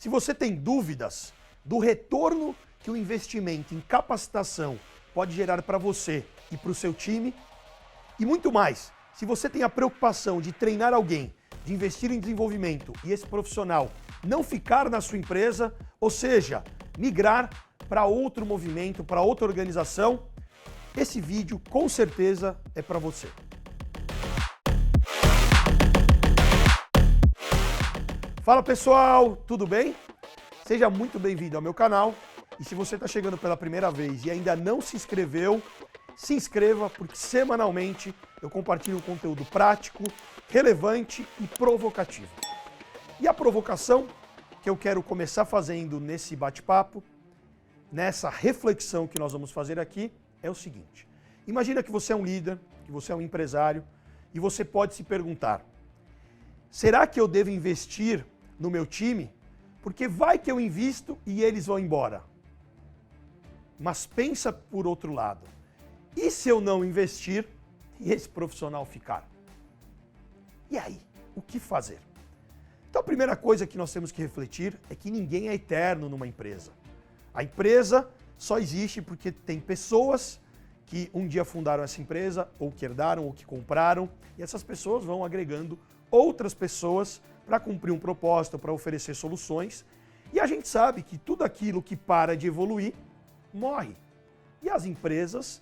Se você tem dúvidas do retorno que o investimento em capacitação pode gerar para você e para o seu time, e muito mais, se você tem a preocupação de treinar alguém, de investir em desenvolvimento e esse profissional não ficar na sua empresa, ou seja, migrar para outro movimento, para outra organização, esse vídeo com certeza é para você. Fala pessoal, tudo bem? Seja muito bem-vindo ao meu canal e se você está chegando pela primeira vez e ainda não se inscreveu, se inscreva porque semanalmente eu compartilho um conteúdo prático, relevante e provocativo. E a provocação que eu quero começar fazendo nesse bate-papo, nessa reflexão que nós vamos fazer aqui, é o seguinte. Imagina que você é um líder, que você é um empresário e você pode se perguntar: será que eu devo investir no meu time? Porque vai que eu invisto e eles vão embora. Mas pensa por outro lado. E se eu não investir e esse profissional ficar? E aí, o que fazer? Então a primeira coisa que nós temos que refletir é que ninguém é eterno numa empresa. A empresa só existe porque tem pessoas que um dia fundaram essa empresa, ou que herdaram, ou que compraram, e essas pessoas vão agregando outras pessoas para cumprir um propósito, para oferecer soluções. E a gente sabe que tudo aquilo que para de evoluir, morre. E as empresas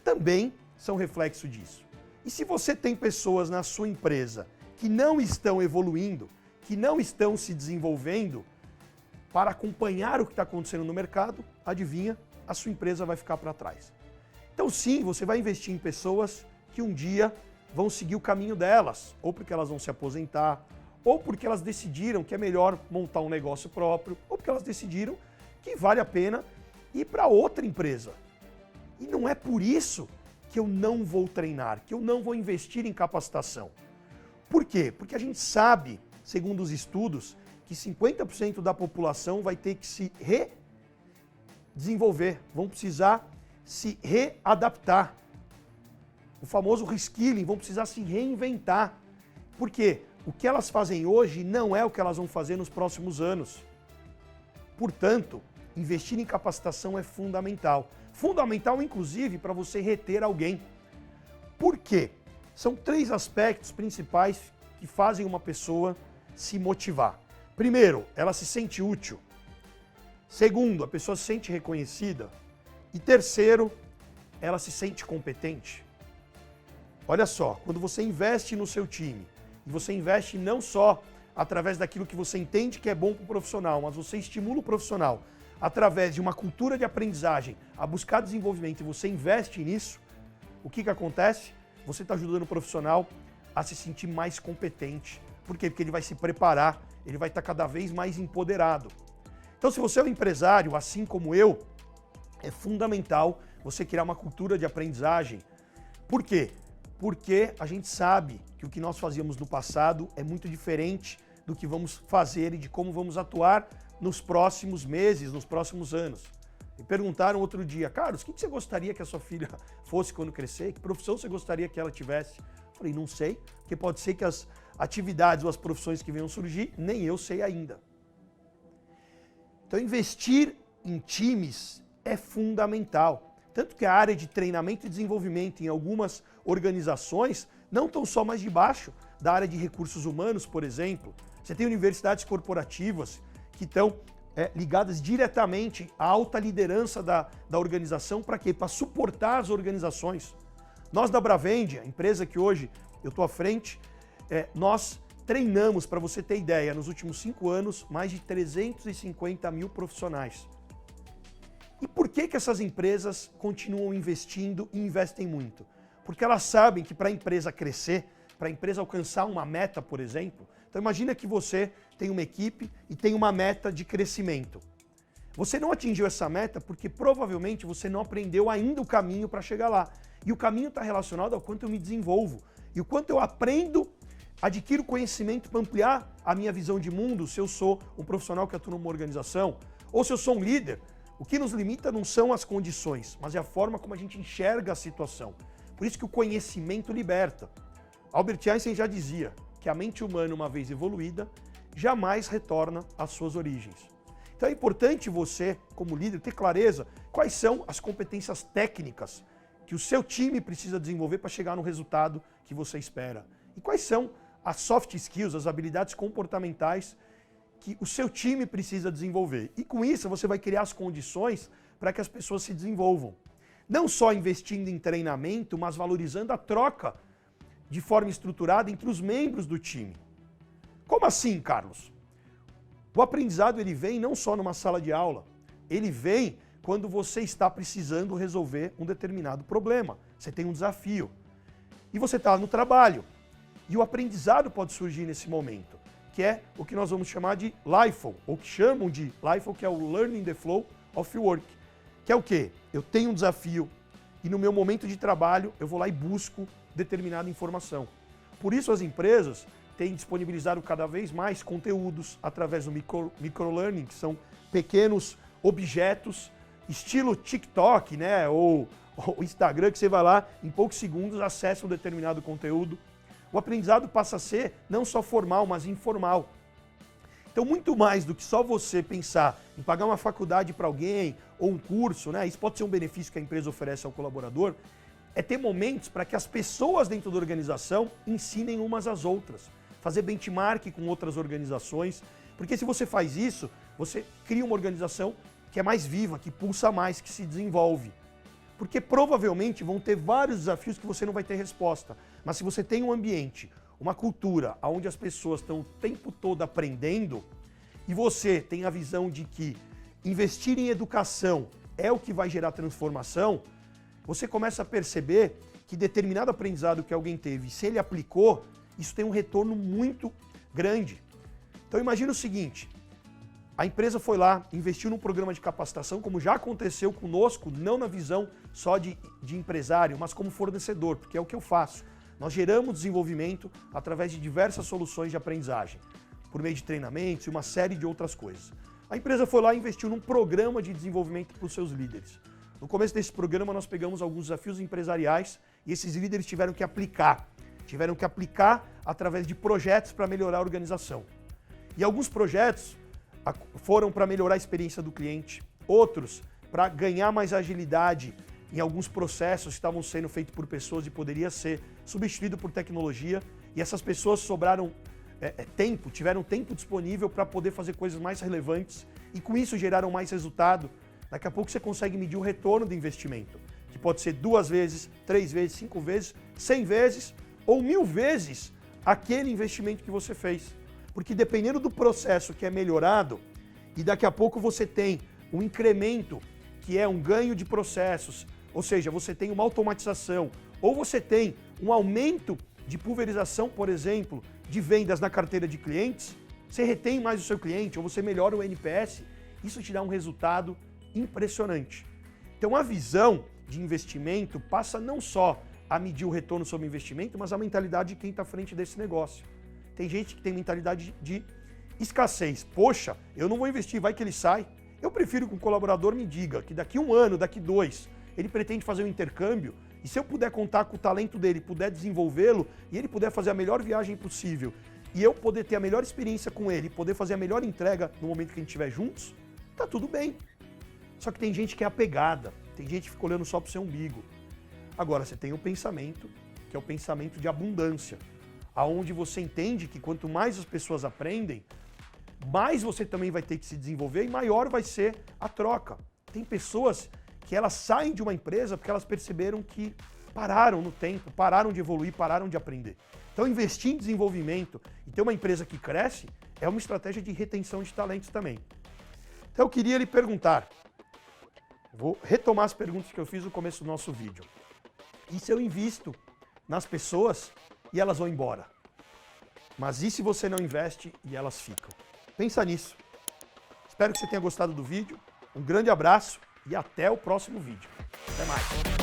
também são reflexo disso. E se você tem pessoas na sua empresa que não estão evoluindo, que não estão se desenvolvendo para acompanhar o que está acontecendo no mercado, adivinha, a sua empresa vai ficar para trás. Então sim, você vai investir em pessoas que um dia vão seguir o caminho delas, ou porque elas vão se aposentar, ou porque elas decidiram que é melhor montar um negócio próprio, ou porque elas decidiram que vale a pena ir para outra empresa. E não é por isso que eu não vou treinar, que eu não vou investir em capacitação. Por quê? Porque a gente sabe, segundo os estudos, que 50% da população vai ter que se redesenvolver, vão precisar se readaptar. O famoso reskilling, vão precisar se reinventar. Por quê? O que elas fazem hoje não é o que elas vão fazer nos próximos anos. Portanto, investir em capacitação é fundamental. Fundamental, inclusive, para você reter alguém. Por quê? São 3 aspectos principais que fazem uma pessoa se motivar. Primeiro, ela se sente útil. Segundo, a pessoa se sente reconhecida. E terceiro, ela se sente competente. Olha só, quando você investe no seu time, e você investe não só através daquilo que você entende que é bom para o profissional, mas você estimula o profissional através de uma cultura de aprendizagem a buscar desenvolvimento e você investe nisso, o que acontece? Você está ajudando o profissional a se sentir mais competente. Por quê? Porque ele vai se preparar, ele vai estar cada vez mais empoderado. Então, se você é um empresário, assim como eu, é fundamental você criar uma cultura de aprendizagem. Por quê? Porque a gente sabe que o que nós fazíamos no passado é muito diferente do que vamos fazer e de como vamos atuar nos próximos meses, nos próximos anos. Me perguntaram outro dia: Carlos, o que você gostaria que a sua filha fosse quando crescer? Que profissão você gostaria que ela tivesse? Eu falei, não sei, porque pode ser que as atividades ou as profissões que venham surgir, nem eu sei ainda. Então, investir em times é fundamental. Tanto que a área de treinamento e desenvolvimento em algumas organizações não estão só mais debaixo da área de recursos humanos, por exemplo. Você tem universidades corporativas que estão ligadas diretamente à alta liderança da organização. Para quê? Para suportar as organizações. Nós da Bravendia, a empresa que hoje eu estou à frente, nós treinamos, para você ter ideia, nos últimos 5 anos, mais de 350 mil profissionais. E por que essas empresas continuam investindo e investem muito? Porque elas sabem que para a empresa crescer, para a empresa alcançar uma meta, por exemplo, então imagina que você tem uma equipe e tem uma meta de crescimento. Você não atingiu essa meta porque provavelmente você não aprendeu ainda o caminho para chegar lá. E o caminho está relacionado ao quanto eu me desenvolvo e o quanto eu aprendo, adquiro conhecimento para ampliar a minha visão de mundo, se eu sou um profissional que atua numa organização, ou se eu sou um líder. O que nos limita não são as condições, mas é a forma como a gente enxerga a situação. Por isso que o conhecimento liberta. Albert Einstein já dizia que a mente humana, uma vez evoluída, jamais retorna às suas origens. Então é importante você, como líder, ter clareza quais são as competências técnicas que o seu time precisa desenvolver para chegar no resultado que você espera. E quais são as soft skills, as habilidades comportamentais que o seu time precisa desenvolver. E com isso você vai criar as condições para que as pessoas se desenvolvam. Não só investindo em treinamento, mas valorizando a troca de forma estruturada entre os membros do time. Como assim, Carlos? O aprendizado ele vem não só numa sala de aula, ele vem quando você está precisando resolver um determinado problema. Você tem um desafio. E você está no trabalho. E o aprendizado pode surgir nesse momento, que é o que nós vamos chamar de LIFO, ou que chamam de LIFO, que é o Learning the Flow of Work. Que é o quê? Eu tenho um desafio e no meu momento de trabalho eu vou lá e busco determinada informação. Por isso as empresas têm disponibilizado cada vez mais conteúdos através do microlearning, que são pequenos objetos, estilo TikTok, né? Ou Instagram, que você vai lá, em poucos segundos acessa um determinado conteúdo. O aprendizado passa a ser não só formal, mas informal. Então, muito mais do que só você pensar em pagar uma faculdade para alguém ou um curso, né? Isso pode ser um benefício que a empresa oferece ao colaborador, é ter momentos para que as pessoas dentro da organização ensinem umas às outras. Fazer benchmark com outras organizações, porque se você faz isso, você cria uma organização que é mais viva, que pulsa mais, que se desenvolve. Porque provavelmente vão ter vários desafios que você não vai ter resposta. Mas se você tem um ambiente, uma cultura onde as pessoas estão o tempo todo aprendendo e você tem a visão de que investir em educação é o que vai gerar transformação, você começa a perceber que determinado aprendizado que alguém teve, se ele aplicou, isso tem um retorno muito grande. Então imagina o seguinte, a empresa foi lá, investiu num programa de capacitação, como já aconteceu conosco, não na visão só de empresário, mas como fornecedor, porque é o que eu faço. Nós geramos desenvolvimento através de diversas soluções de aprendizagem, por meio de treinamentos e uma série de outras coisas. A empresa foi lá e investiu num programa de desenvolvimento para os seus líderes. No começo desse programa nós pegamos alguns desafios empresariais e esses líderes tiveram que aplicar através de projetos para melhorar a organização. E alguns projetos foram para melhorar a experiência do cliente, outros para ganhar mais agilidade em alguns processos que estavam sendo feitos por pessoas e poderia ser substituído por tecnologia, e essas pessoas sobraram tiveram tempo disponível para poder fazer coisas mais relevantes e com isso geraram mais resultado. Daqui a pouco você consegue medir o retorno do investimento, que pode ser 2 vezes, 3 vezes, 5 vezes, 100 vezes ou 1000 vezes aquele investimento que você fez. Porque dependendo do processo que é melhorado, e daqui a pouco você tem um incremento, que é um ganho de processos, ou seja, você tem uma automatização, ou você tem um aumento de pulverização, por exemplo, de vendas na carteira de clientes, você retém mais o seu cliente, ou você melhora o NPS, isso te dá um resultado impressionante. Então a visão de investimento passa não só a medir o retorno sobre o investimento, mas a mentalidade de quem está à frente desse negócio. Tem gente que tem mentalidade de escassez. Poxa, eu não vou investir, vai que ele sai. Eu prefiro que um colaborador me diga que daqui 1 ano, daqui 2, ele pretende fazer um intercâmbio e se eu puder contar com o talento dele, puder desenvolvê-lo e ele puder fazer a melhor viagem possível e eu poder ter a melhor experiência com ele, poder fazer a melhor entrega no momento que a gente estiver juntos, tá tudo bem. Só que tem gente que é apegada, tem gente que fica olhando só para o seu umbigo. Agora, você tem o pensamento, que é o pensamento de abundância, aonde você entende que quanto mais as pessoas aprendem, mais você também vai ter que se desenvolver e maior vai ser a troca. Tem pessoas que elas saem de uma empresa porque elas perceberam que pararam no tempo, pararam de evoluir, pararam de aprender. Então investir em desenvolvimento e ter uma empresa que cresce é uma estratégia de retenção de talentos também. Então eu queria lhe perguntar, vou retomar as perguntas que eu fiz no começo do nosso vídeo. E se eu invisto nas pessoas e elas vão embora? Mas e se você não investe e elas ficam? Pensa nisso. Espero que você tenha gostado do vídeo. Um grande abraço e até o próximo vídeo. Até mais.